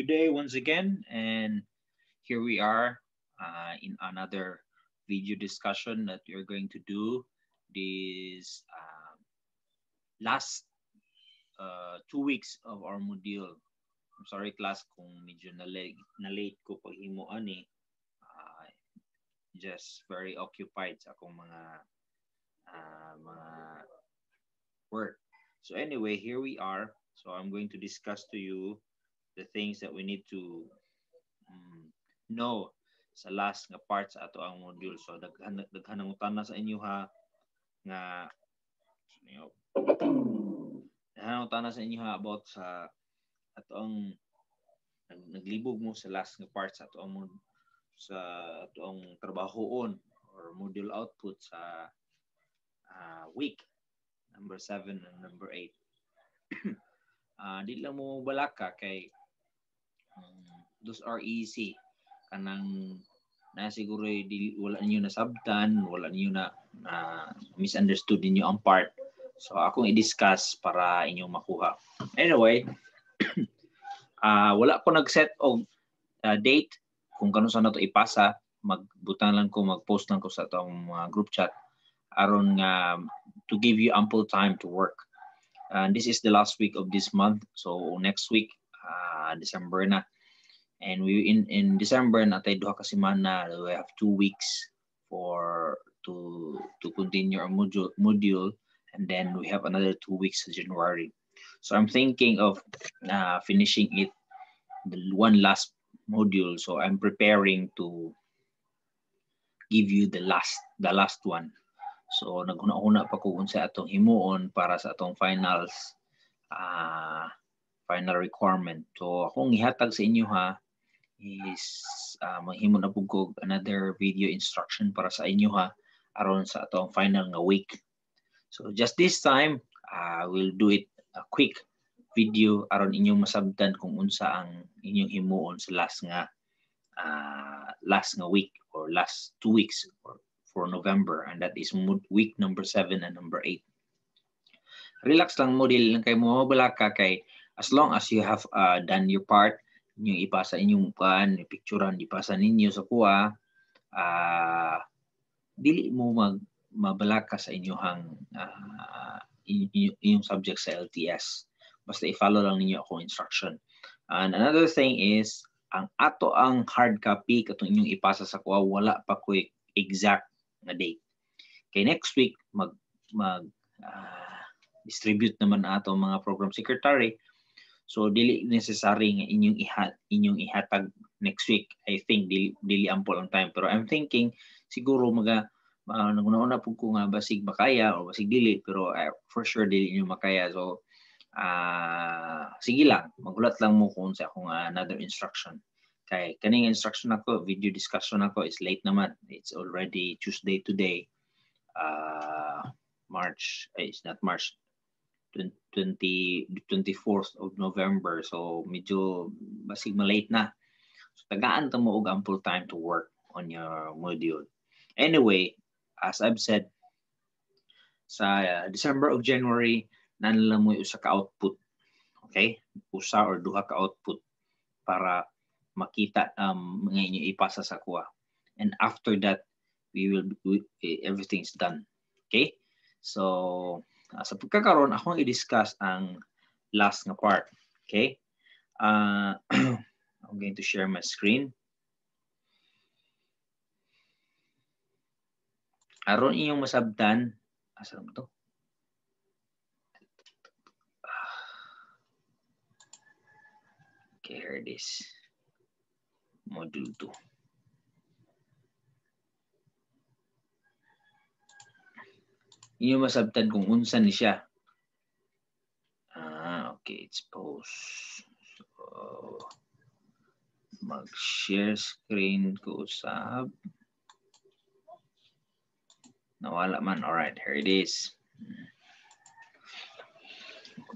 Good day once again, and here we are in another video discussion that we are going to do this last 2 weeks of our module. I'm sorry class kung medyo na-late ko pag himuan just very occupied sa akong mga work. So anyway, here we are. So I'm going to discuss to you the things that we need to know sa last nga part sa ato ang module. So daghanang utana sa inyo ha nga daghanang utana sa inyo ha about sa ato ang naglibog mo sa last nga part sa ato ang trabahoon or module output sa week number 7 and number 8. Di lang mo balaka kay those are easy kanang na siguro wala niyo na sabtan, wala niyo na misunderstood niyo ang part. So akong i-discuss para inyo makuha. Anyway, wala ko nag-set og date kung kano sa nato ipasa. Magbutang lang ko, mag-post lang ko sa atong group chat aron nga to give you ample time to work. And this is the last week of this month. So next week, December na. And we in December natay duha ka semana. We have 2 weeks to continue our module, and then we have another 2 weeks in January. So I'm thinking of finishing it the one last module. So I'm preparing to give you the last one. So naghuna-huna pa ko unsa atong himuon para sa atong final requirement. So akong ihatag sa inyo ha is mahimo na pug ko another video instruction para sa inyo ha aron sa atong final nga week. So just this time we'll do it a quick video aron inyong masabtan kung unsa ang inyong himuon sa last nga week or last 2 weeks for November, and that is week number 7 and number 8. Relax lang mo, dili lang kayo mabalaka kay as long as you have done your part, inyong ipasa inyong picturean, ipasa ninyo sa kuha, dili mo mabalaka sa inyong subject sa LTS. Basta i-follow lang ninyo akong instruction. And another thing is, ang hard copy katong inyong ipasa sa kuha, wala pa ko exact na date. Okay, next week distribute naman ato mga program secretary. So dili necessary nga inyong ihatag next week. I think dili ample ang time, pero I'm thinking siguro naguna-una pud ko nga basig makaya o basig dili, pero for sure dili inyo makaya. So sige lang, magulat lang mo kung sa akong another instruction. Kay kaning instruction ako, video discussion ako is late naman. It's already Tuesday today. It's not March, 24th of November. So medyo basig malate na. So tagaan ta mo og ample time to work on your module. Anyway, as I've said, sa December of January, nanala mo usa ka output. Okay? Usa or duha ka output para makita mga inyo ipasa sa kuha. And after that, everything's done. Okay? So, sa pagkakaroon, akong i-discuss ang last nga part. Okay? I'm going to share my screen. Aron inyong masabtan, asa mo to? Okay, here it is. Module 2. Inyo masabtan kung unsa ni siya. Okay, it's post. So, mag-share screen ko usab. Nawala man. Alright, here it is.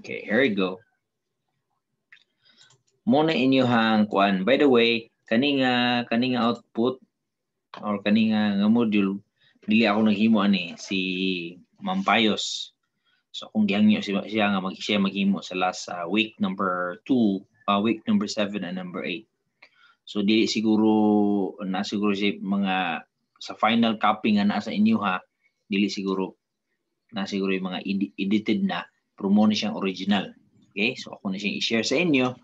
Okay, here we go. Muna inyo hang kuan. By the way, kaning output or kaning nga module, dili ako naghimo ani, si Ma'am Payos. So kung gihangyo siya nga siya maghimo sa last week number 2 week number 7 and number 8. So dili siguro na siguro si mga sa final copy nga na sa inyo ha, dili siguro na siguro yung mga edited na pero mo na siyang original. Okay? So ako na siyang i-share sa inyo,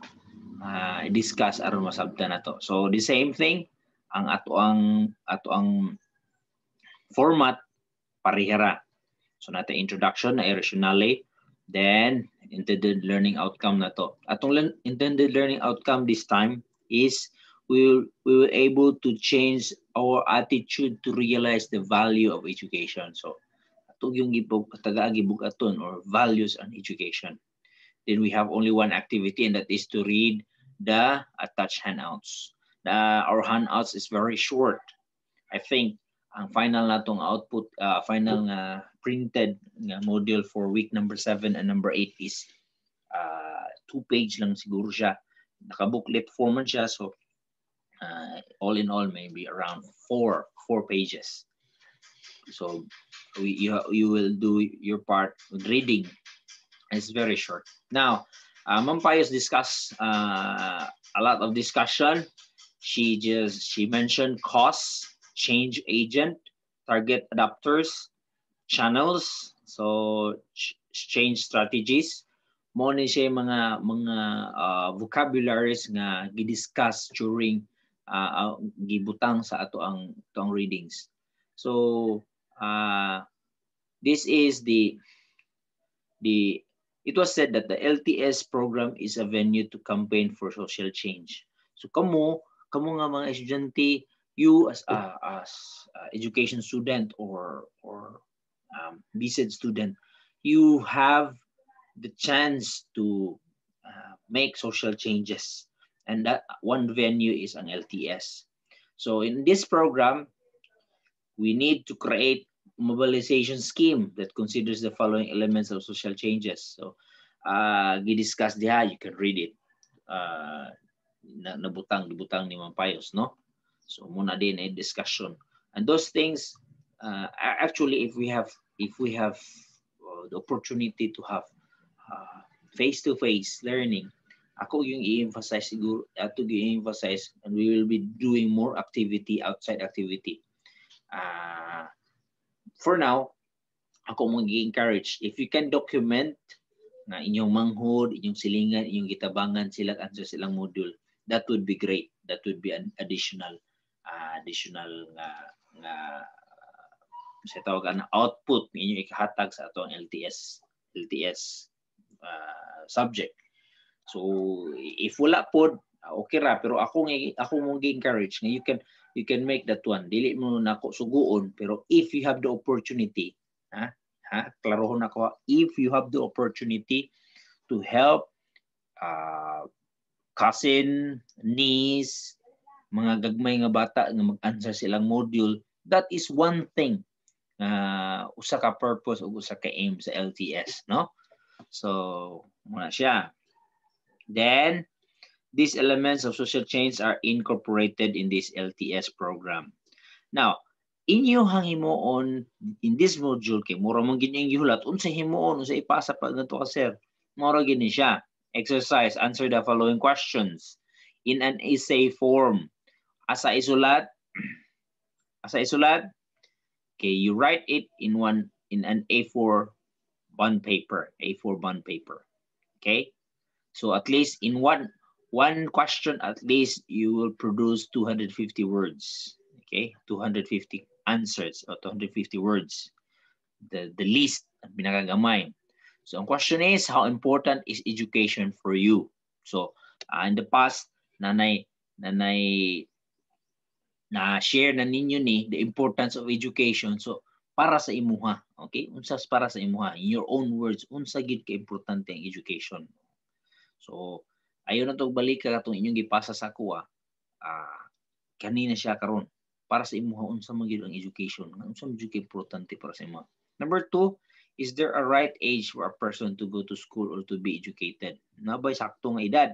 i-discuss aron masabtan na to. So the same thing, ang ato ang format parihara. So nata introduction na rationale, then intended learning outcome na to. Atong intended learning outcome this time is we will able to change our attitude to realize the value of education. So atong yung taga-gibugaton or values and education. Then we have only one activity, and that is to read the attached handouts. Our handouts is very short. I think ang final natong output, final printed module for week number 7 and number 8 is 2-page lang siguro siya. Naka-booklet format siya, so all in all maybe around 4 pages. So you will do your part with reading. It's very short. Now, Ma'am Pius discussed a lot of discussion. She mentioned costs, change agent, target adapters, channels, so change strategies. Mo ni siya mga vocabularies nga gidiscuss during gibutang sa ato ang readings. So this is it was said that the LTS program is a venue to campaign for social change. So kamo nga mga estudyante, you as education student or BSED student, you have the chance to make social changes, and that one venue is an LTS. So in this program, we need to create mobilization scheme that considers the following elements of social changes. So gidiscuss diha, you can read it. Nabutang ni Ma'am Pius, no? So muna din a discussion, and those things actually if we have the opportunity to have face-to-face learning, ako yung i-emphasize siguro, and we will be doing more activity, outside activity. For now, ako mag-encourage, if you can document na inyong manghod, inyong silingan, inyong gitabangan sila answer silang module, that would be great. That would be an additional sa tawag na output ninyo ikahatag sa atong LTS subject. So if wala pod, okay ra, pero ako mong gi-encourage nga you can make that one. Dili mo nako suguon, pero if you have the opportunity, klarohon ako, if you have the opportunity to help cousin, niece, mga gagmay nga bata nga mag-answer silang module, that is one thing. Usa ka purpose o usa ka aim sa LTS, no? So muna siya. Then these elements of social change are incorporated in this LTS program. Now, inyo hang himuon in this module kay mura man gid yung gihulat unsa himuon unsa ipasa pa ngadto ka sir. Mura gid ni siya. Exercise, answer the following questions in an essay form. Asa isulat? Okay, you write it in an A4 bond paper. Okay? So at least in one question, at least you will produce 250 words. Okay? 250 answers or 250 words. The least, pinakagamay. So ang question is, how important is education for you? So in the past, nanay na share na ninyo ni the importance of education. So para sa imuha, okay? Unsas para sa imuha, in your own words, unsa gid ka importante ang education. So ayo na tog balik ka katong inyong gipasa sa kuha. Kanina siya karon para sa imuha unsa man gid ang education, unsa man gid ka importante para sa imuha. Number 2, is there a right age for a person to go to school or to be educated? Nabay sakto nga edad.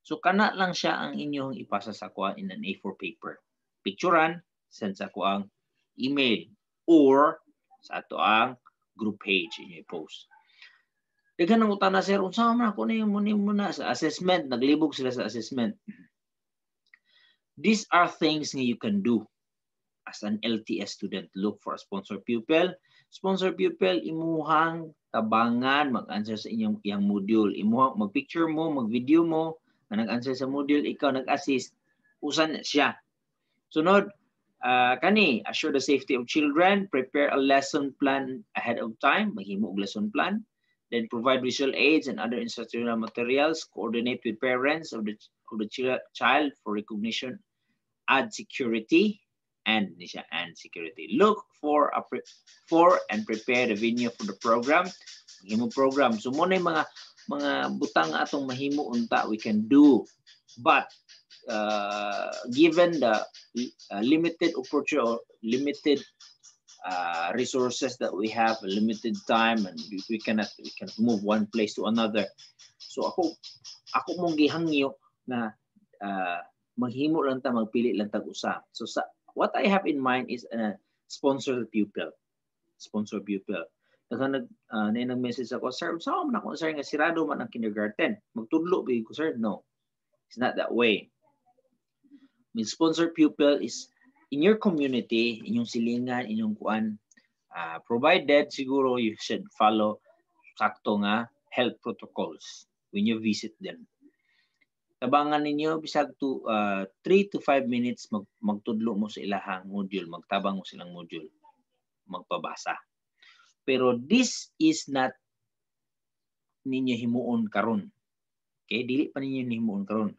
So kana lang siya ang inyong ipasa sa kuha in an A4 paper. Picturean, send sa ko ang email or sa ato ang group page inyo i-post. Daghan ang utana sir, unsa man ako ni muna sa assessment, naglibog sila sa assessment. These are things that you can do as an LTS student. Look for a sponsor pupil. Sponsor pupil, imuhang tabangan, mag-answer sa inyong module. Imuhang mag-picture mo, mag-video mo, na nag-answer sa module, ikaw nag-assist, usan siya. Sunod, kani, assure the safety of children, prepare a lesson plan ahead of time, maghimo og lesson plan, then provide visual aids and other instructional materials, coordinate with parents of the child for recognition, add security, and security. Look for and prepare the venue for the program. Mahimo program. So mo na mga butang atong mahimo unta we can do. But given the limited opportunity or limited resources that we have, a limited time, and we cannot move one place to another. So ako mong gihangyo na maghimo lang ta, magpili lang tag usa. So what I have in mind is a sponsor pupil. Sponsor pupil. Nag-message ako, sir, saan man ako, sir, nga sirado man ang kindergarten. Magtudlo ba ko, sir? No. It's not that way. I mean, sponsor pupil is in your community, inyong silingan, inyong kuan, provided siguro you should follow sakto nga health protocols when you visit them. Tabangan ninyo bisag to 3 to 5 minutes magtudlo mo sa ilahang module, magtabang mo silang module, magpabasa. Pero this is not ninyo himuon karon. Okay, dili pa ninyo himuon karon.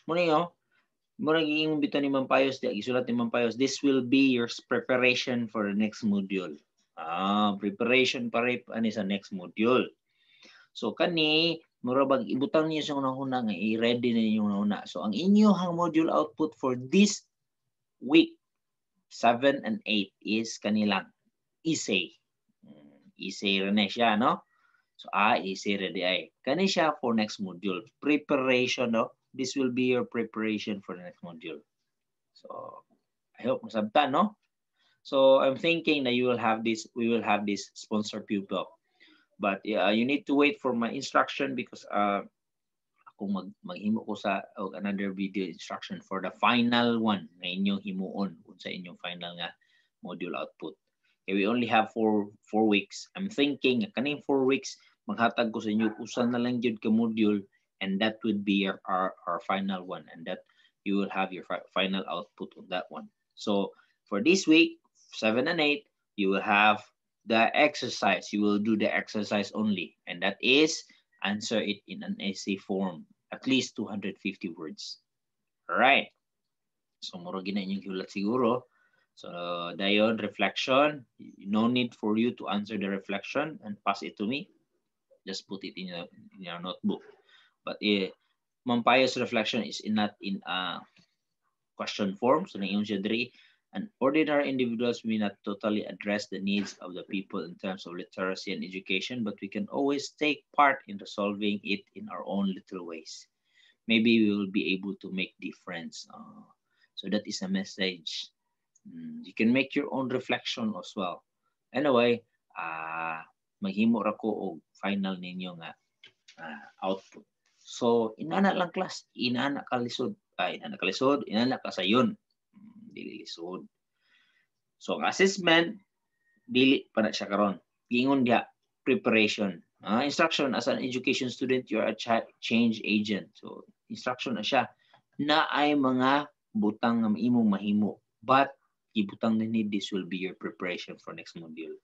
Muna giingong bitaw ni Ma'am Payos, di isulat ni Ma'am Payos, this will be your preparation for the next module. Preparation para ani sa next module. So kani mura bag ibutang niyo sa unang-una nga i-ready na niyo una. So ang inyong module output for this week 7 and 8 is kanilang essay. Essay rin siya, no? So essay ready ay. Kani siya for next module. Preparation, no? This will be your preparation for the next module. So I hope masabtan, no? So I'm thinking that we will have this sponsor pupil. But you need to wait for my instruction because ako maghimo ko sa another video instruction for the final one na inyong himuon sa inyong final nga module output. Okay, we only have 4 weeks. I'm thinking kaning 4 weeks maghatag ko sa inyo usan na lang jud ka module, and that would be our final one, and that you will have your final output on that one. So for this week 7 and 8 you will have the exercise. You will do the exercise only, and that is answer it in an essay form, at least 250 words. All right. So muro gina inyong hiulat siguro. So dayon reflection. No need for you to answer the reflection and pass it to me. Just put it in your notebook. But Ma'am Payos reflection is not in a question form. So na-iyon siya diri. And ordinary individuals may not totally address the needs of the people in terms of literacy and education, but we can always take part in resolving it in our own little ways. Maybe we will be able to make difference. So that is a message. You can make your own reflection as well. Anyway, maghimo ra ko og final ninyo nga output. So inana lang class, inana kalisod, inana kasayon. Dili lisod. So ang assessment dili pa na siya karon. Gingon dia preparation. Instruction as an education student, you are a change agent. So instruction na siya na ay mga butang nga imong mahimo, but ibutang ni this will be your preparation for next module.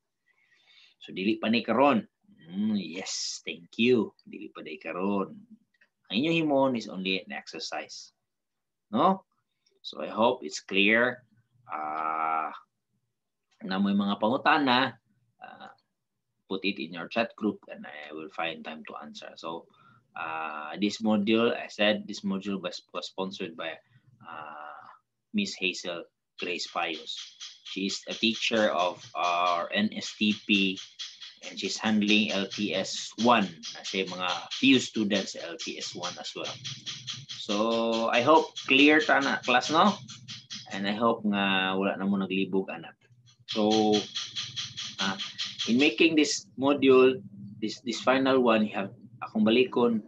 So dili pa ni karon. Yes, thank you. Dili pa day karon. Ang inyong himon is only an exercise. No? So I hope it's clear. Na may mga pangutana, put it in your chat group and I will find time to answer. So this module, I said this module was sponsored by Miss Hazel Grace Payos. She's a teacher of our NSTP and she's handling LTS 1. Kasi mga few students LTS 1 as well. So I hope clear ta na class, no? And I hope nga wala na mo naglibog anak. So in making this module, this final one, you have akong balikon,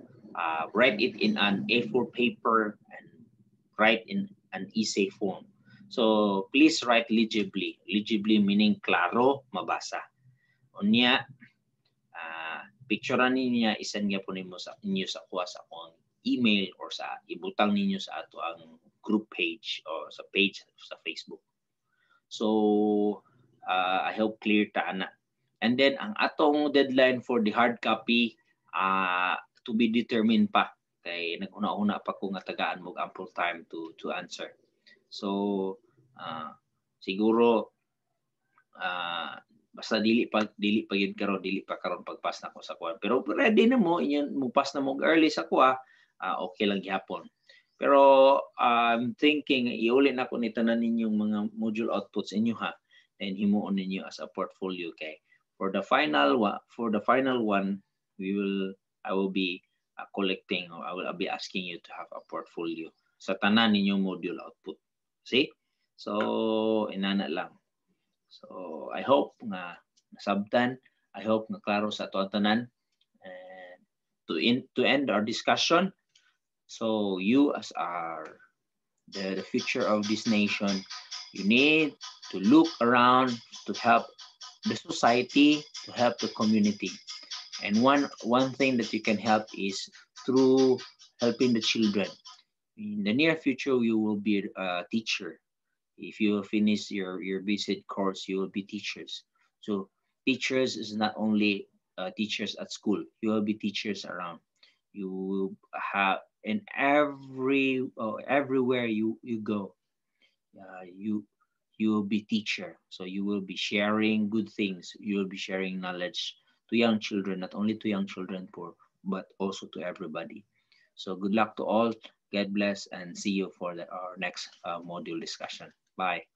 write it in an A4 paper and write in an essay form. So please write legibly. Legibly meaning klaro, mabasa. Unya, picturean niya, isan nga po ninyo sa kuha sa akong email or sa ibutang ninyo sa ato ang group page or sa page sa Facebook. So I hope clear ta ana. And then ang atong deadline for the hard copy to be determined pa, kay naguna-una pa ko nga tagaan mo ample time to answer. So siguro basta dili pa gyud karon, dili pa karon pagpas na ko sa kuha, pero ready na mo inyo mo pass na mo early sa kuha, okay lang gyapon. Pero I'm thinking iuli na ko ni tanan ninyong mga module outputs inyo ha, and himuon ninyo as a portfolio. Kay for the final one I will be collecting, or I will be asking you to have a portfolio sa tanan ninyong module output. See? So inana lang. So I hope nga nasabtan, I hope nga klaro sa ato ang tanan. And to end our discussion, so you as the future of this nation, you need to look around to help the society, to help the community. And one thing that you can help is through helping the children. In the near future, you will be a teacher. If you finish your basic course, you will be teachers. So teachers is not only teachers at school. You will be teachers around. You will have in everywhere you go. You will be teacher. So you will be sharing good things. You will be sharing knowledge to young children, not only to young children but also to everybody. So good luck to all. God bless, and see you for our next module discussion. Bye.